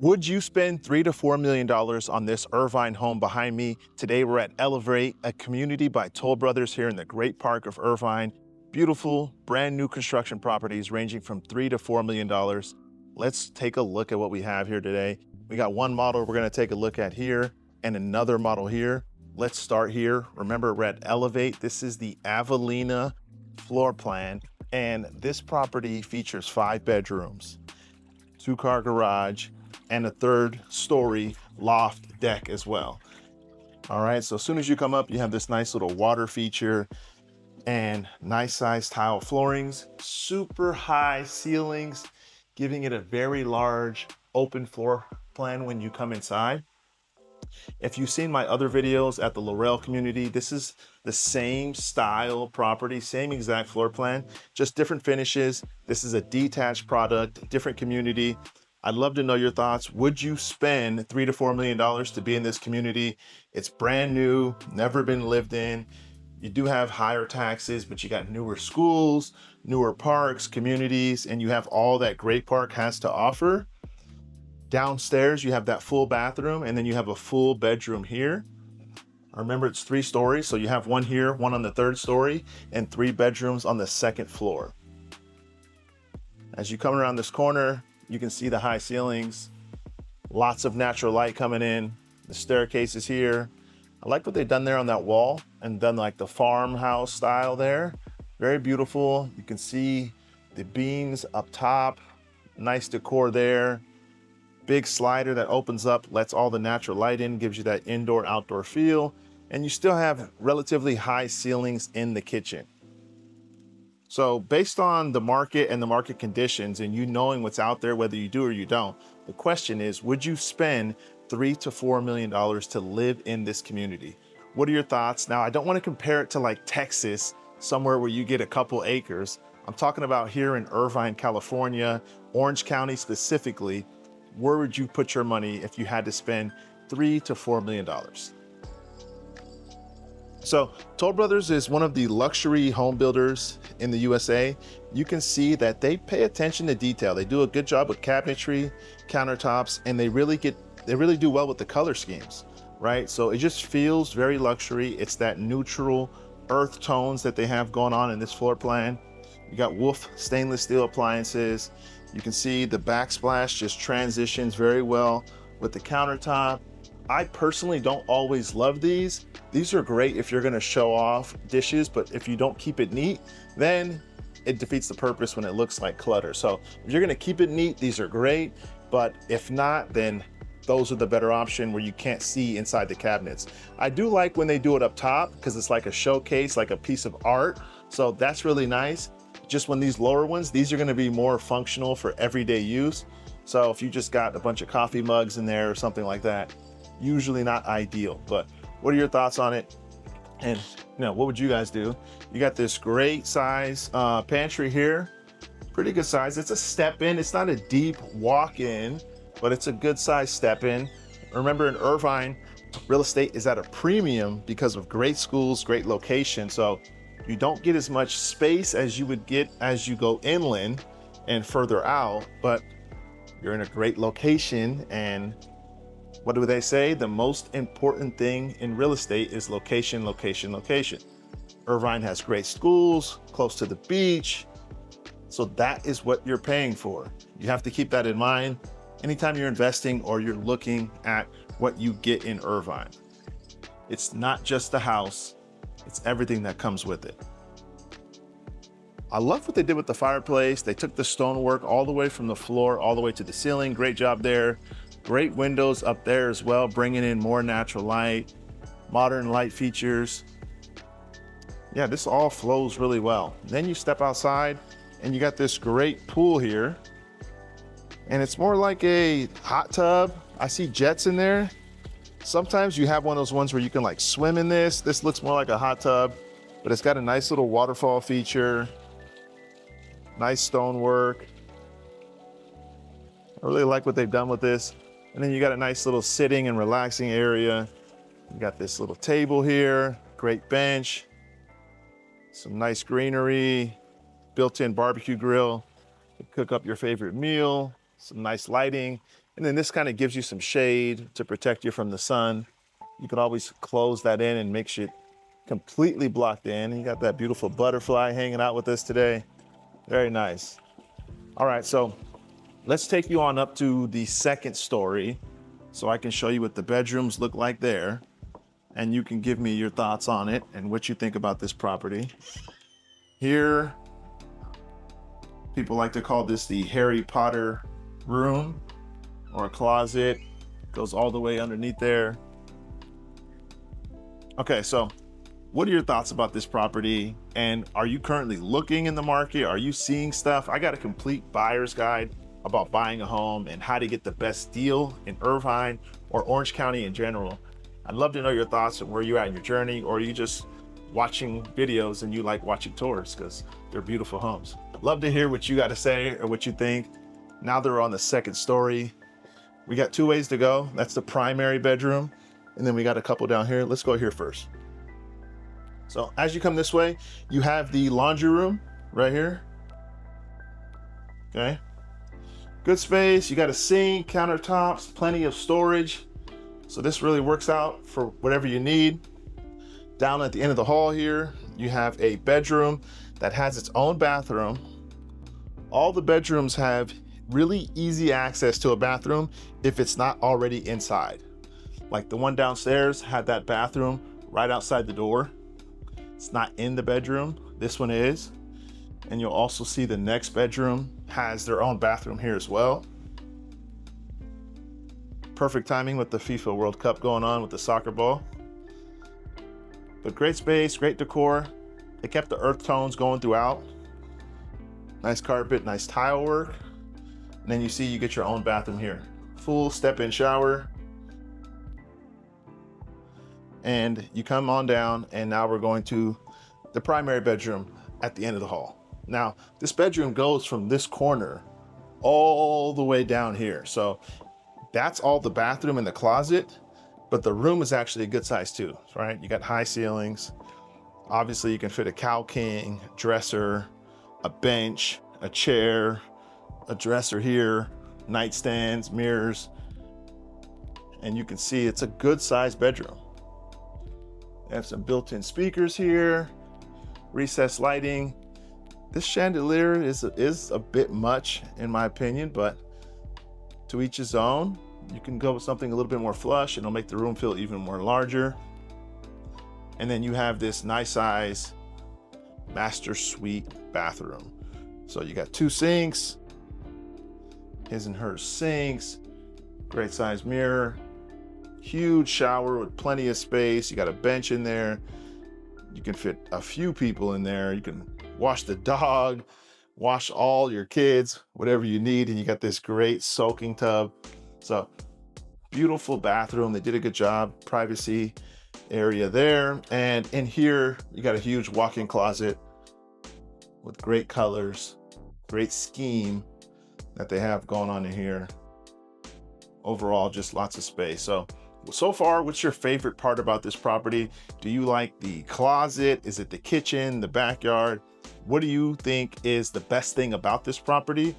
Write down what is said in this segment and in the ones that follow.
Would you spend $3 to $4 million on this Irvine home behind me? Today we're at Elevate, a community by Toll Brothers here in the great park of Irvine. Beautiful, brand new construction properties ranging from $3 to $4 million. Let's take a look at what we have here today. We got one model we're gonna take a look at here and another model here. Let's start here. Remember, we're at Elevate. This is the Avelina floor plan, and this property features 5 bedrooms, 2-car garage, and a 3rd story loft deck as well. All right, so as soon as you come up, you have this nice little water feature and nice size tile floorings, super high ceilings, giving it a very large open floor plan when you come inside. If you've seen my other videos at the Laurel community, this is the same style property, same exact floor plan, just different finishes. This is a detached product, different community. I'd love to know your thoughts. Would you spend $3 to $4 million to be in this community? It's brand new, never been lived in. You do have higher taxes, but you got newer schools, newer parks, communities, and you have all that great park has to offer. Downstairs, you have that full bathroom, and then you have a full bedroom here. Remember, it's 3 stories, so you have one here, one on the 3rd story, and 3 bedrooms on the 2nd floor. As you come around this corner, you can see the high ceilings, lots of natural light coming in. The staircase is here. I like what they've done there on that wall and done like the farmhouse style there. Very beautiful. You can see the beams up top, nice decor there. Big slider that opens up, lets all the natural light in, gives you that indoor outdoor feel. And you still have relatively high ceilings in the kitchen. So based on the market and the market conditions and you knowing what's out there, whether you do or you don't, the question is, would you spend $3 to $4 million to live in this community? What are your thoughts? Now, I don't want to compare it to like Texas, somewhere where you get a couple acres. I'm talking about here in Irvine, California, Orange County specifically. Where would you put your money if you had to spend $3 to $4 million? So Toll Brothers is one of the luxury home builders in the USA. You can see that they pay attention to detail. They do a good job with cabinetry, countertops, and they really do well with the color schemes, right? So it just feels very luxury. It's that neutral earth tones that they have going on in this floor plan. You got Wolf stainless steel appliances. You can see the backsplash just transitions very well with the countertop. I personally don't always love these. These are great if you're gonna show off dishes, but if you don't keep it neat, then it defeats the purpose when it looks like clutter. So if you're gonna keep it neat, these are great, but if not, then those are the better option where you can't see inside the cabinets. I do like when they do it up top because it's like a showcase, like a piece of art. So that's really nice. Just when these lower ones, these are gonna be more functional for everyday use. So if you just got a bunch of coffee mugs in there or something like that, usually not ideal. But what are your thoughts on it? And what would you guys do? You got this great size pantry here, pretty good size. It's a step in. It's not a deep walk in, but it's a good size step in. Remember, in Irvine, real estate is at a premium because of great schools, great location. So you don't get as much space as you would get as you go inland and further out, but you're in a great location. And what do they say? The most important thing in real estate is location, location, location. Irvine has great schools, close to the beach. So that is what you're paying for. You have to keep that in mind anytime you're investing or you're looking at what you get in Irvine. It's not just the house, it's everything that comes with it. I love what they did with the fireplace. They took the stonework all the way from the floor, all the way to the ceiling. Great job there. Great windows up there as well, bringing in more natural light, modern light features. Yeah, this all flows really well. Then you step outside and you got this great pool here. And it's more like a hot tub. I see jets in there. Sometimes you have one of those ones where you can like swim in this. This looks more like a hot tub, but it's got a nice little waterfall feature. Nice stonework. I really like what they've done with this. And then you got a nice little sitting and relaxing area. You got this little table here, great bench, some nice greenery, built-in barbecue grill to cook up your favorite meal, some nice lighting. And then this kind of gives you some shade to protect you from the sun. You can always close that in and makes it completely blocked in. And you got that beautiful butterfly hanging out with us today. Very nice. All right, so let's take you on up to the second story so I can show you what the bedrooms look like there. And you can give me your thoughts on it and what you think about this property. Here, people like to call this the Harry Potter room or a closet. Goes all the way underneath there. Okay, so what are your thoughts about this property? And are you currently looking in the market? Are you seeing stuff? I got a complete buyer's guide about buying a home and how to get the best deal in Irvine or Orange County in general. I'd love to know your thoughts and where you're at in your journey, or are you just watching videos and you like watching tours because they're beautiful homes. Love to hear what you got to say or what you think. Now they're on the second story. We got 2 ways to go. That's the primary bedroom. And then we got a couple down here. Let's go here first. So as you come this way, you have the laundry room right here. Okay. Good space. You got a sink, countertops, plenty of storage. So this really works out for whatever you need. Down at the end of the hall here, you have a bedroom that has its own bathroom. All the bedrooms have really easy access to a bathroom if it's not already inside. Like the one downstairs had that bathroom right outside the door. It's not in the bedroom. This one is. And you'll also see the next bedroom has their own bathroom here as well. Perfect timing with the FIFA World Cup going on with the soccer ball. But great space, great decor. They kept the earth tones going throughout. Nice carpet, nice tile work. And then you see you get your own bathroom here. Full step-in shower. And you come on down, and now we're going to the primary bedroom at the end of the hall. Now, this bedroom goes from this corner all the way down here. So that's all the bathroom and the closet, but the room is actually a good size too, right? You got high ceilings. Obviously you can fit a cow king, dresser, a bench, a chair, a dresser here, nightstands, mirrors, and you can see it's a good sized bedroom. They have some built-in speakers here, recessed lighting. This chandelier is a bit much in my opinion, but to each his own. You can go with something a little bit more flush and it'll make the room feel even more larger. And then you have this nice size master suite bathroom. So you got 2 sinks, his and hers sinks, great size mirror, huge shower with plenty of space. You got a bench in there. You can fit a few people in there. You can wash the dog, wash all your kids, whatever you need. And you got this great soaking tub. So beautiful bathroom. They did a good job. Privacy area there. And in here, you got a huge walk-in closet with great colors, great scheme that they have going on in here. Overall, just lots of space. So far, what's your favorite part about this property? Do you like the closet? Is it the kitchen, the backyard? What do you think is the best thing about this property?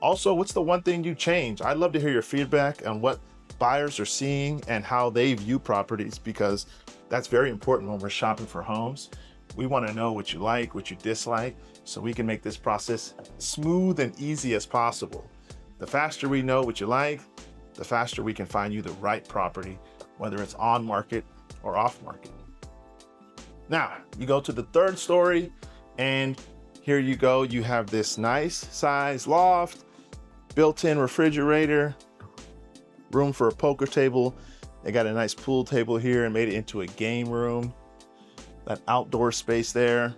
Also, what's the one thing you change? I'd love to hear your feedback on what buyers are seeing and how they view properties, because that's very important when we're shopping for homes. We want to know what you like, what you dislike, so we can make this process smooth and easy as possible. The faster we know what you like, the faster we can find you the right property, whether it's on market or off market. Now, you go to the third story, and here you go. You have this nice size loft, built-in refrigerator, room for a poker table. They got a nice pool table here and made it into a game room. That outdoor space there.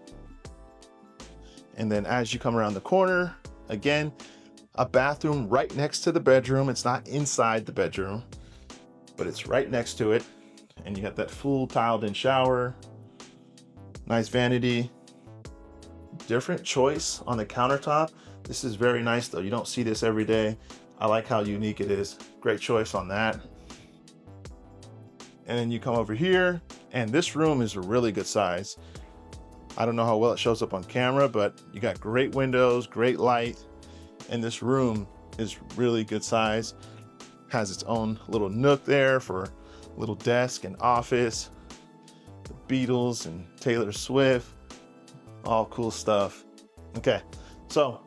And then as you come around the corner, again, a bathroom right next to the bedroom. It's not inside the bedroom, but it's right next to it. And you got that full tiled in shower. Nice vanity. Different choice on the countertop. This is very nice though. You don't see this every day. I like how unique it is. Great choice on that. And then you come over here, and this room is a really good size. I don't know how well it shows up on camera, but you got great windows, great light, and this room is really good size. Has its own little nook there for a little desk and office. The Beatles and Taylor Swift, all cool stuff. Okay, so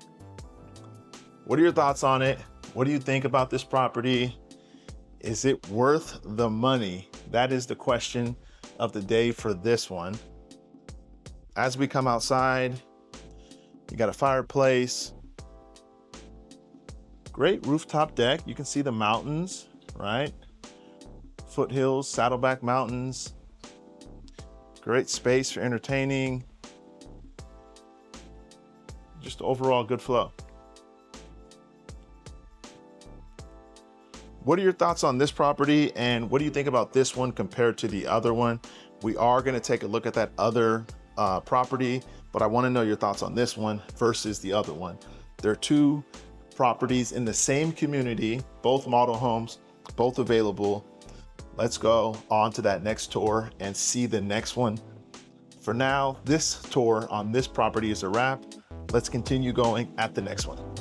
what are your thoughts on it? What do you think about this property? Is it worth the money? That is the question of the day for this one. As we come outside, you got a fireplace, great rooftop deck. You can see the mountains, right? Foothills, Saddleback Mountains. Great space for entertaining. Just overall good flow. What are your thoughts on this property, and what do you think about this one compared to the other one? We are going to take a look at that other property, but I want to know your thoughts on this one versus the other one. There are two properties in the same community, both model homes, both available. Let's go on to that next tour and see the next one. For now, this tour on this property is a wrap. Let's continue going at the next one.